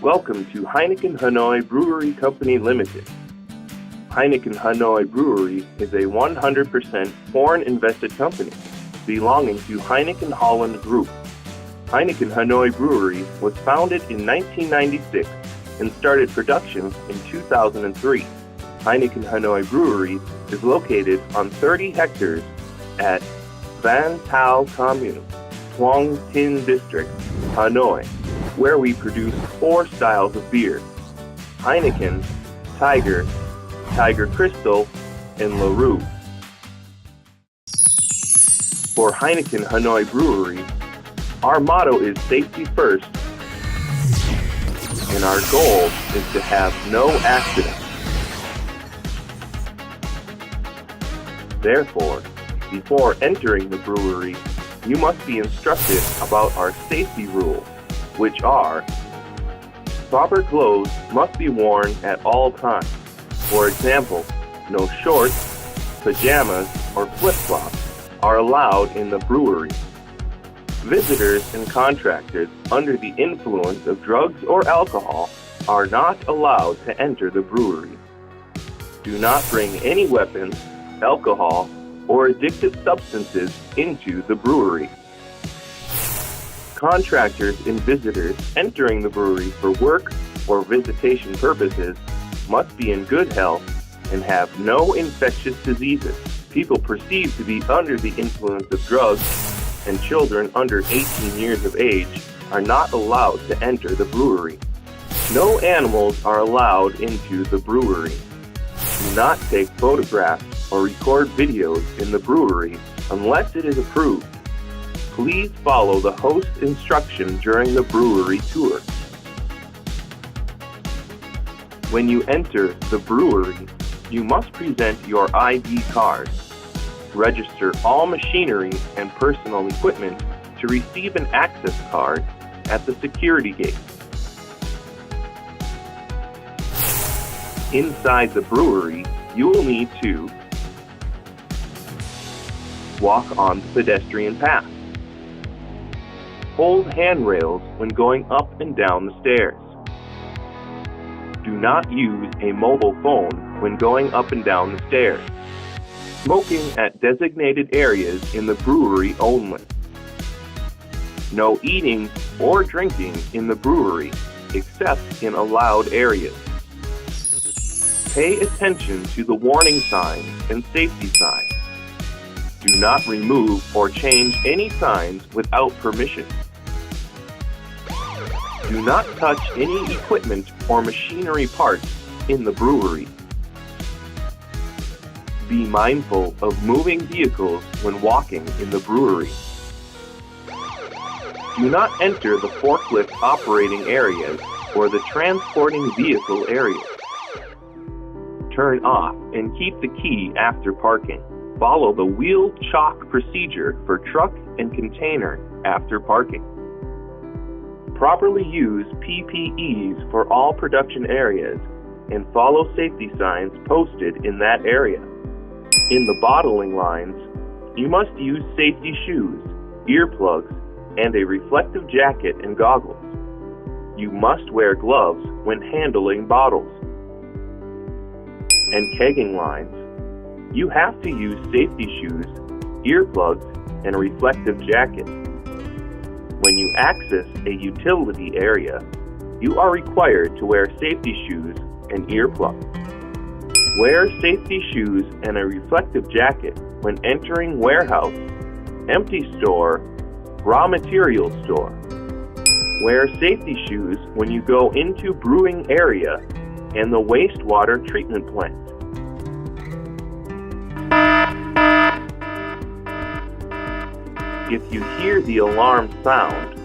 Welcome to Heineken Hanoi Brewery Company Limited. Heineken Hanoi Brewery is a 100% foreign-invested company belonging to Heineken Holland Group. Heineken Hanoi Brewery was founded in 1996 and started production in 2003. Heineken Hanoi Brewery is located on 30 hectares at Van Thao Commune, Thuong Tin District, Hanoi, where we produce 4 styles of beer: Heineken, Tiger, Tiger Crystal, and LaRue. For Heineken Hanoi Brewery, our motto is safety first, and our goal is to have no accidents. Therefore, before entering the brewery, you must be instructed about our safety rules, which are: proper clothes must be worn at all times. For example, no shorts, pajamas, or flip-flops are allowed in the brewery. Visitors and contractors under the influence of drugs or alcohol are not allowed to enter the brewery. Do not bring any weapons, alcohol, or addictive substances into the brewery. Contractors and visitors entering the brewery for work or visitation purposes must be in good health and have no infectious diseases. People perceived to be under the influence of drugs and children under 18 years of age are not allowed to enter the brewery. No animals are allowed into the brewery. Do not take photographs or record videos in the brewery unless it is approved. Please follow the host's instruction during the brewery tour. When you enter the brewery, you must present your ID card. Register all machinery and personal equipment to receive an access card at the security gate. Inside the brewery, you will need to walk on the pedestrian path. Hold handrails when going up and down the stairs. Do not use a mobile phone when going up and down the stairs. Smoking at designated areas in the brewery only. No eating or drinking in the brewery except in allowed areas. Pay attention to the warning signs and safety signs. Do not remove or change any signs without permission. Do not touch any equipment or machinery parts in the brewery. Be mindful of moving vehicles when walking in the brewery. Do not enter the forklift operating areas or the transporting vehicle areas. Turn off and keep the key after parking. Follow the wheel chalk procedure for truck and container after parking. Properly use PPEs for all production areas and follow safety signs posted in that area. In the bottling lines, you must use safety shoes, earplugs, and a reflective jacket and goggles. You must wear gloves when handling bottles. And kegging lines, you have to use safety shoes, earplugs, and a reflective jacket. When you access a utility area, you are required to wear safety shoes and earplugs. Wear safety shoes and a reflective jacket when entering warehouse, empty store, raw materials store. Wear safety shoes when you go into brewing area and the wastewater treatment plant. If you hear the alarm sound,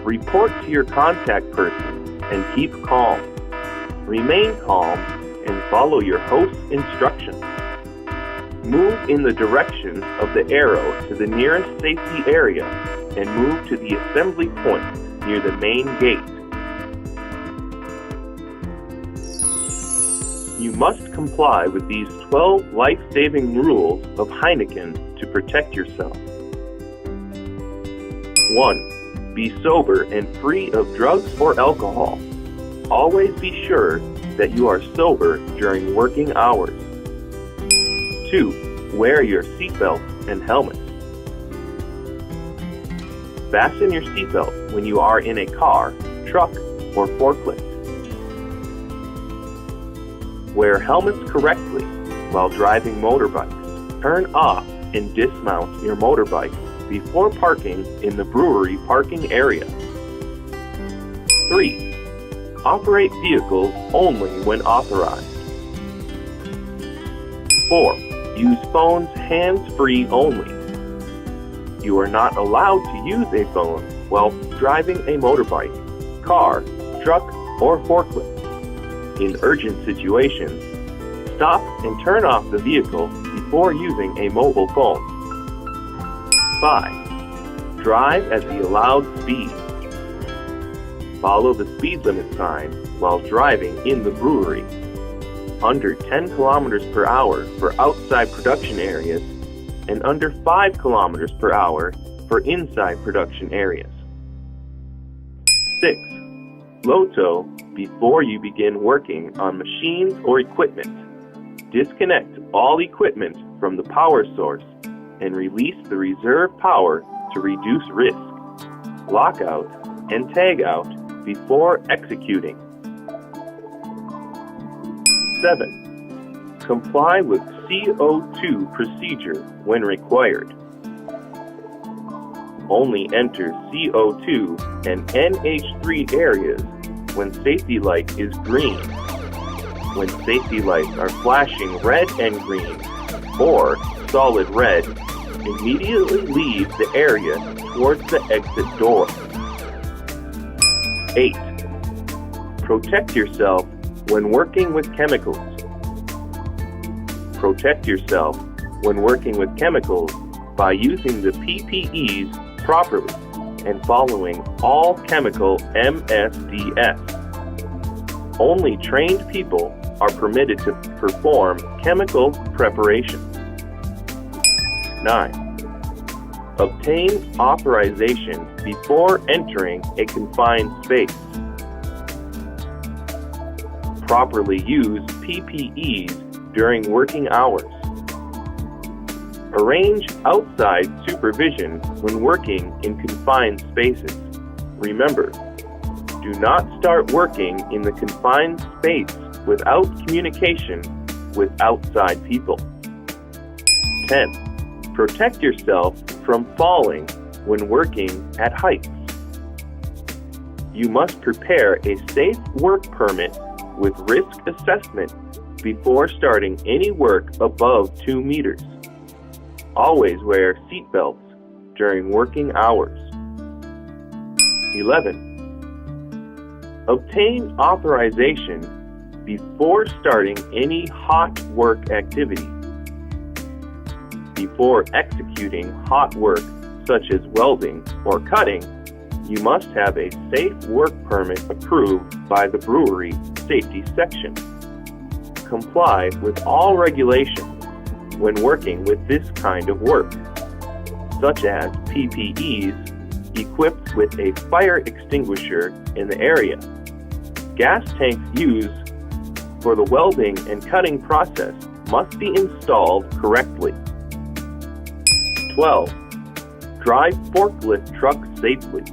report to your contact person and keep calm. Remain calm and follow your host's instructions. Move in the direction of the arrow to the nearest safety area and move to the assembly point near the main gate. You must comply with these 12 life-saving rules of Heineken to protect yourself. 1. Be sober and free of drugs or alcohol. Always be sure that you are sober during working hours. 2. Wear your seatbelt and helmet. Fasten your seatbelt when you are in a car, truck, or forklift. Wear helmets correctly while driving motorbikes. Turn off and dismount your motorbike before parking in the brewery parking area. 3. Operate vehicles only when authorized. 4. Use phones hands-free only. You are not allowed to use a phone while driving a motorbike, car, truck, or forklift. In urgent situations, stop and turn off the vehicle before using a mobile phone. 5. Drive at the allowed speed. Follow the speed limit sign while driving in the brewery. Under 10 kilometers per hour for outside production areas and under 5 kilometers per hour for inside production areas. 6. Low-tow before you begin working on machines or equipment. Disconnect all equipment from the power source and release the reserve power to reduce risk. Lock out and tag out before executing. 7. Comply with CO2 procedure when required. Only enter CO2 and NH3 areas when safety light is green. When safety lights are flashing red and green, or solid red, immediately leave the area towards the exit door. 8. Protect yourself when working with chemicals. Protect yourself when working with chemicals by using the PPEs properly and following all chemical MSDS. Only trained people are permitted to perform chemical preparation. 9. Obtain authorization before entering a confined space. Properly use PPEs during working hours. Arrange outside supervision when working in confined spaces. Remember, do not start working in the confined space without communication with outside people. 10. Protect yourself from falling when working at heights. You must prepare a safe work permit with risk assessment before starting any work above 2 meters. Always wear seatbelts during working hours. 11. Obtain authorization before starting any hot work activity. Before executing hot work such as welding or cutting, you must have a safe work permit approved by the brewery safety section. Comply with all regulations when working with this kind of work, such as PPEs equipped with a fire extinguisher in the area. Gas tanks used for the welding and cutting process must be installed correctly. 12. Drive forklift truck safely.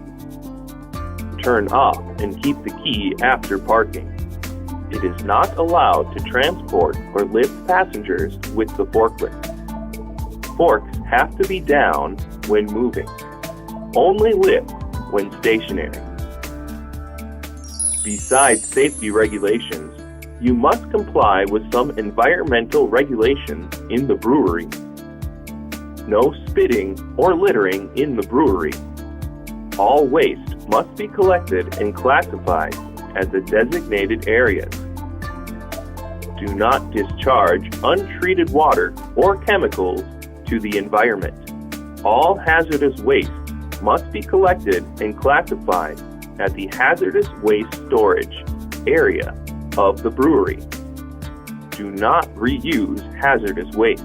Turn off and keep the key after parking. It is not allowed to transport or lift passengers with the forklift. Forks have to be down when moving. Only lift when stationary. Besides safety regulations, you must comply with some environmental regulations in the brewery. No spitting or littering in the brewery. All waste must be collected and classified as the designated areas. Do not discharge untreated water or chemicals to the environment. All hazardous waste must be collected and classified at the hazardous waste storage area of the brewery. Do not reuse hazardous waste.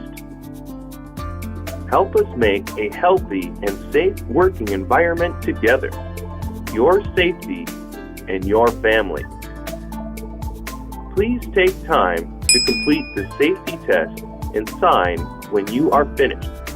Help us make a healthy and safe working environment together. Your safety and your family. Please take time to complete the safety test and sign when you are finished.